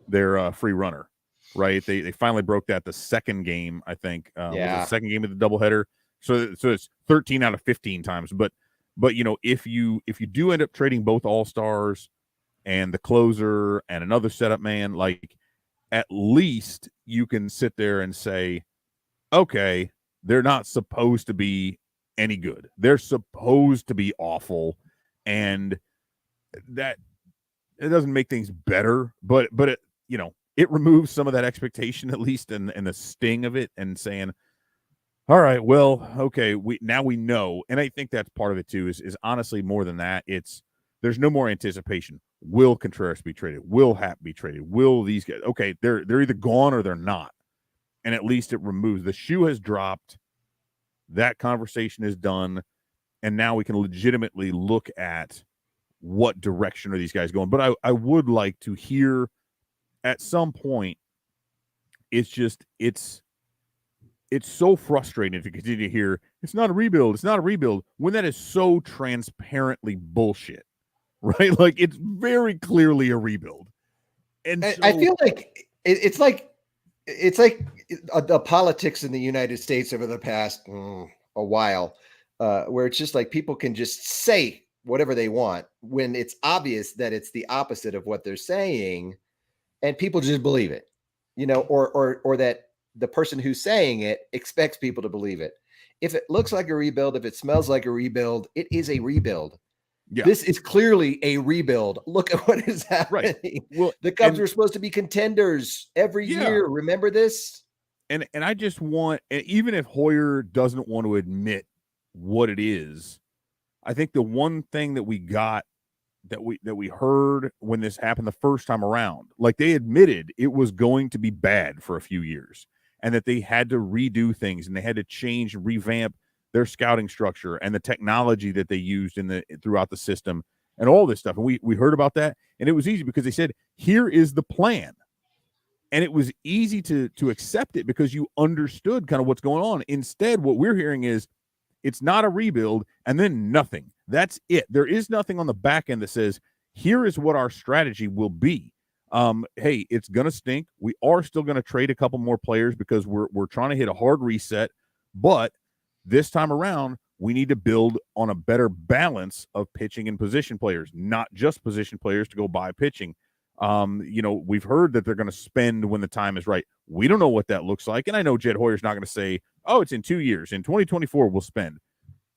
their free runner. Right, they finally broke that the second game, I think. Was the second game of the doubleheader. So it's 13 out of 15 times. But if you do end up trading both all-stars and the closer and another setup man, like, at least you can sit there and say, okay, they're not supposed to be any good. They're supposed to be awful, and that it doesn't make things better, but it it removes some of that expectation, at least, and the sting of it, and saying, all right, well, okay, we know. And I think that's part of it too, is honestly more than that. There's no more anticipation. Will Contreras be traded? Will Happ be traded? Will these guys? Okay, they're either gone or they're not. And at least it removes, the shoe has dropped. That conversation is done. And now we can legitimately look at what direction are these guys going. But I would like to hear at some point, it's so frustrating to continue to hear it's not a rebuild, when that is so transparently bullshit, right? Like, it's very clearly a rebuild. And so, I feel like it's like the politics in the United States over the past a while, where it's just like people can just say whatever they want when it's obvious that it's the opposite of what they're saying. And people just believe it, or that the person who's saying it expects people to believe it. If it looks like a rebuild, if it smells like a rebuild, it is a rebuild. Yeah. This is clearly a rebuild. Look at what is happening. Right. Well, the Cubs were supposed to be contenders every year. Remember this? And I just want, even if Hoyer doesn't want to admit what it is, I think the one thing that we got, that we heard when this happened the first time around, like, they admitted it was going to be bad for a few years, and that they had to redo things, and they had to change and revamp their scouting structure and the technology that they used throughout the system and all this stuff. And we heard about that, and it was easy because they said, here is the plan. And it was easy to accept it because you understood kind of what's going on. Instead, what we're hearing is, it's not a rebuild, and then nothing. That's it. There is nothing on the back end that says, here is what our strategy will be. Hey, it's going to stink. We are still going to trade a couple more players because we're trying to hit a hard reset. But this time around, we need to build on a better balance of pitching and position players, not just position players to go buy pitching. We've heard that they're going to spend when the time is right. We don't know what that looks like. And I know Jed Hoyer's not going to say, oh, it's in 2 years. In 2024, we'll spend.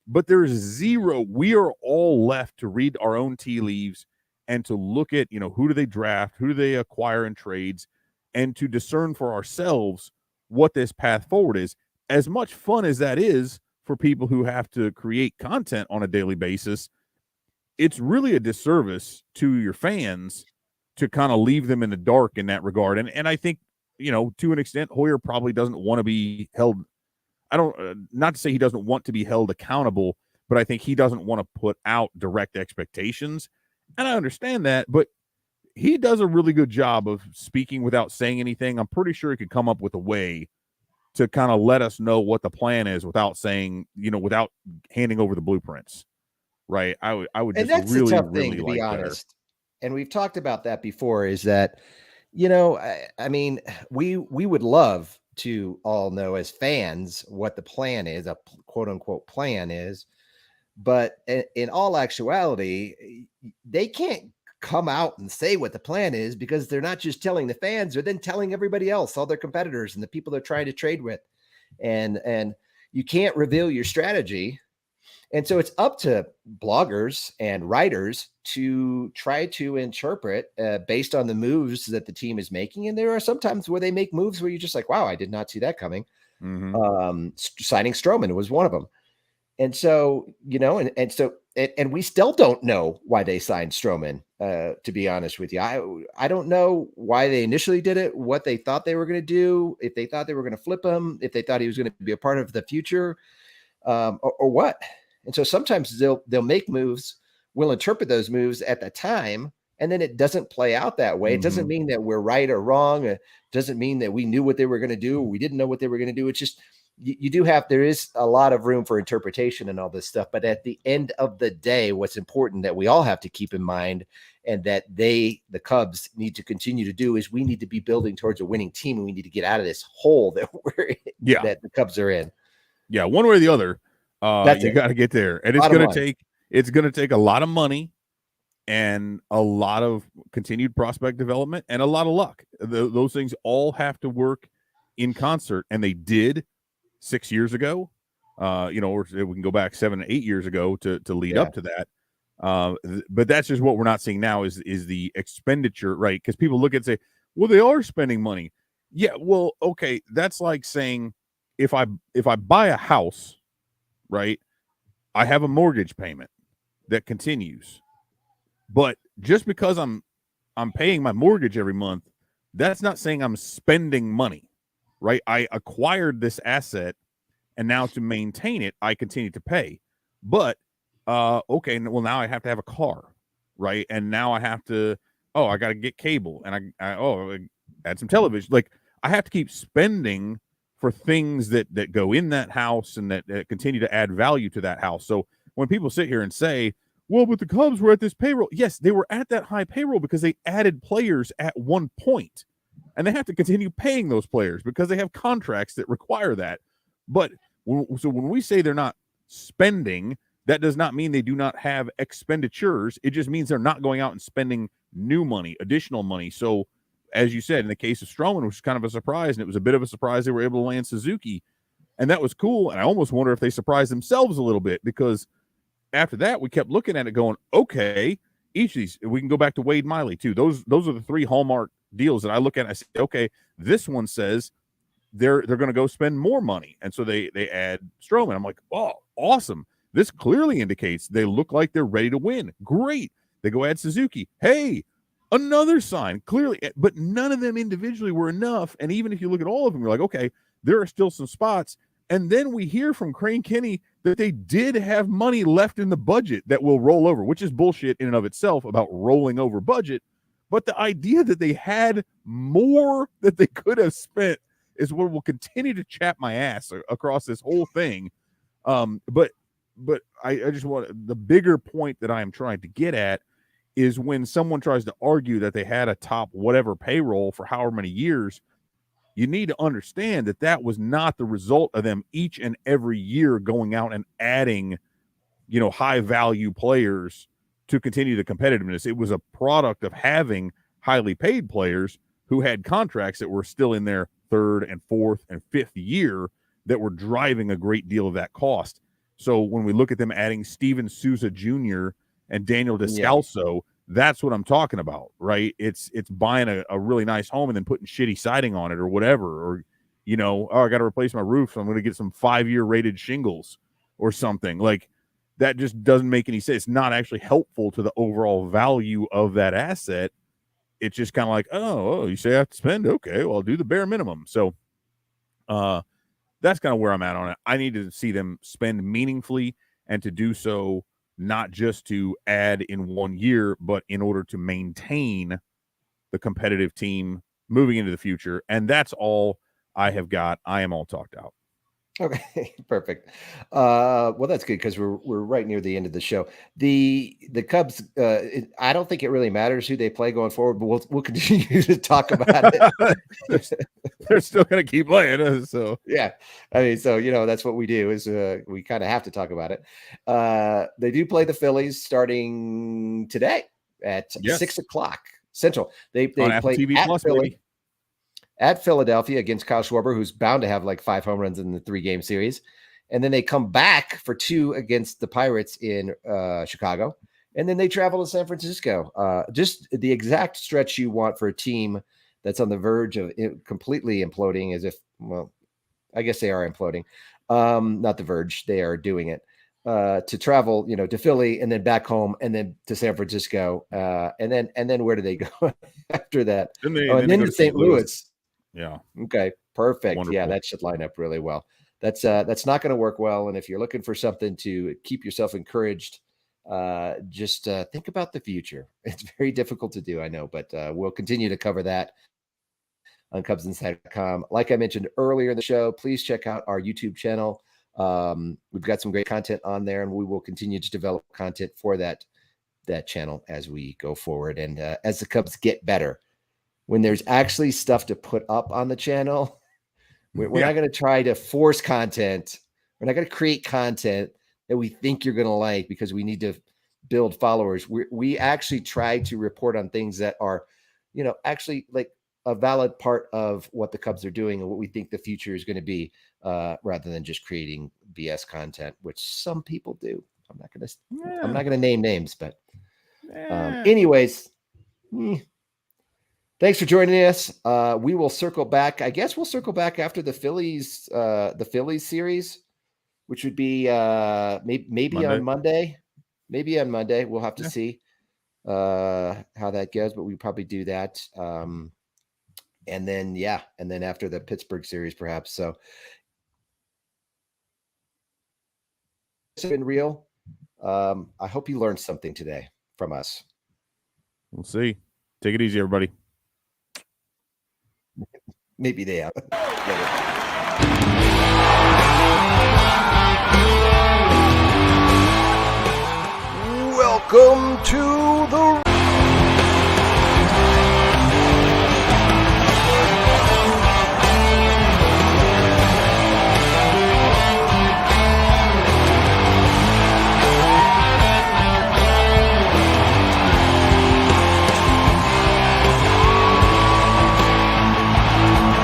But there's zero. We are all left to read our own tea leaves and to look at, who do they draft, who do they acquire in trades, and to discern for ourselves what this path forward is. As much fun as that is for people who have to create content on a daily basis, it's really a disservice to your fans to kind of leave them in the dark in that regard. And I think, to an extent, Hoyer probably doesn't want to be held. Not to say he doesn't want to be held accountable, but I think he doesn't want to put out direct expectations. And I understand that, but he does a really good job of speaking without saying anything. I'm pretty sure he could come up with a way to kind of let us know what the plan is without saying, without handing over the blueprints. Right. I would just, and that's really, a tough thing, really, to be honest. And we've talked about that before, is that, I mean, we would love to all know as fans what the plan is, a quote unquote plan is. But in all actuality, they can't come out and say what the plan is, because they're not just telling the fans, they're then telling everybody else, all their competitors and the people they're trying to trade with. And you can't reveal your strategy. And so it's up to bloggers and writers to try to interpret based on the moves that the team is making. And there are sometimes where they make moves where you're just like, wow, I did not see that coming. Mm-hmm. Signing Stroman was one of them. And so, and we still don't know why they signed Stroman, to be honest with you. I don't know why they initially did it, what they thought they were going to do, if they thought they were going to flip him, if they thought he was going to be a part of the future, or what. And so sometimes they'll make moves, we'll interpret those moves at the time, and then it doesn't play out that way. It doesn't mean that we're right or wrong. It doesn't mean that we knew what they were going to do, or we didn't know what they were going to do. It's just, there is a lot of room for interpretation and all this stuff. But at the end of the day, what's important that we all have to keep in mind, and that the Cubs need to continue to do, is we need to be building towards a winning team, and we need to get out of this hole that that the Cubs are in. Yeah. One way or the other, you got to get there, and it's going to take a lot of money and a lot of continued prospect development and a lot of luck. Those things all have to work in concert, and they did 6 years ago, or we can go back 7 and 8 years ago to lead up to that. But that's just what we're not seeing now is the expenditure, right? Because people look and say, well, they are spending money. Yeah, well, okay, that's like saying if I buy a house, right, I have a mortgage payment that continues, but just because I'm paying my mortgage every month, that's not saying I'm spending money. Right? I acquired this asset, and now to maintain it, I continue to pay. But okay, well, now I have to have a car, right? And now I have to, I got to get cable, and I add some television. Like, I have to keep spending for things that go in that house and that continue to add value to that house. So when people sit here and say, well, but the Cubs were at this payroll, yes, they were at that high payroll because they added players at one point. And they have to continue paying those players because they have contracts that require that. But when we say they're not spending, that does not mean they do not have expenditures. It just means they're not going out and spending new money, additional money. So, as you said, in the case of Stroman, which was kind of a surprise, and it was a bit of a surprise they were able to land Suzuki. And that was cool. And I almost wonder if they surprised themselves a little bit, because after that, we kept looking at it going, okay, each of these, we can go back to Wade Miley too. Those are the three hallmark deals that I look at and I say, okay, this one says they're going to go spend more money. And so they add Stroman. I'm like, oh, awesome. This clearly indicates they look like they're ready to win. Great. They go add Suzuki. Hey, another sign, clearly. But none of them individually were enough. And even if you look at all of them, you're like, okay, there are still some spots. And then we hear from Crane Kenny that they did have money left in the budget that will roll over, which is bullshit in and of itself about rolling over budget. But the idea that they had more that they could have spent is what will continue to chap my ass across this whole thing. But I just want, the bigger point that I am trying to get at is when someone tries to argue that they had a top whatever payroll for however many years, you need to understand that that was not the result of them each and every year going out and adding, high value players to continue the competitiveness. It was a product of having highly paid players who had contracts that were still in their third and fourth and fifth year that were driving a great deal of that cost. So when we look at them adding Steven Souza Jr. and Daniel Descalso, that's what I'm talking about, right? It's buying a really nice home and then putting shitty siding on it or whatever, or, I got to replace my roof, so I'm going to get some 5-year rated shingles or something. Like, that just doesn't make any sense. It's not actually helpful to the overall value of that asset. It's just kind of like, oh, you say I have to spend? Okay, well, I'll do the bare minimum. So that's kind of where I'm at on it. I need to see them spend meaningfully, and to do so not just to add in 1 year, but in order to maintain the competitive team moving into the future. And that's all I have got. I am all talked out. Okay, perfect. Well, that's good because we're right near the end of the show. The Cubs, I don't think it really matters who they play going forward, but we'll continue to talk about it. They're still going to keep playing, so yeah. I mean, so that's what we do is we kind of have to talk about it. They do play the Phillies starting today at 6:00 Central. They on Apple play TV at Plus, Philly. baby. At Philadelphia against Kyle Schwarber, who's bound to have like 5 home runs in the 3-game series. And then they come back for 2 against the Pirates in Chicago. And then they travel to San Francisco. Just the exact stretch you want for a team that's on the verge of completely imploding, as if, well, I guess they are imploding. Not the verge. They are doing it. to travel, to Philly and then back home and then to San Francisco. And then where do they go after that? Then they and then go to St. Louis. Yeah. Okay, perfect. Wonderful. Yeah, that should line up really well. That's not going to work well. And if you're looking for something to keep yourself encouraged, just think about the future. It's very difficult to do, I know, but we'll continue to cover that on CubsInsider.com. Like I mentioned earlier in the show, please check out our YouTube channel. We've got some great content on there, and we will continue to develop content for that channel as we go forward. And as the Cubs get better, when there's actually stuff to put up on the channel, we're not going to try to force content. We're not going to create content that we think you're going to like because we need to build followers. We actually try to report on things that are, actually like a valid part of what the Cubs are doing and what we think the future is going to be, rather than just creating BS content, which some people do. I'm not going to name names, but anyways, thanks for joining us. We will circle back. I guess we'll circle back after the Phillies series, which would be maybe Monday. On Monday. Maybe on Monday. We'll have to see how that goes, but we probably do that. And then after the Pittsburgh series, perhaps. So it's been real. I hope you learned something today from us. We'll see. Take it easy, everybody. Maybe they have.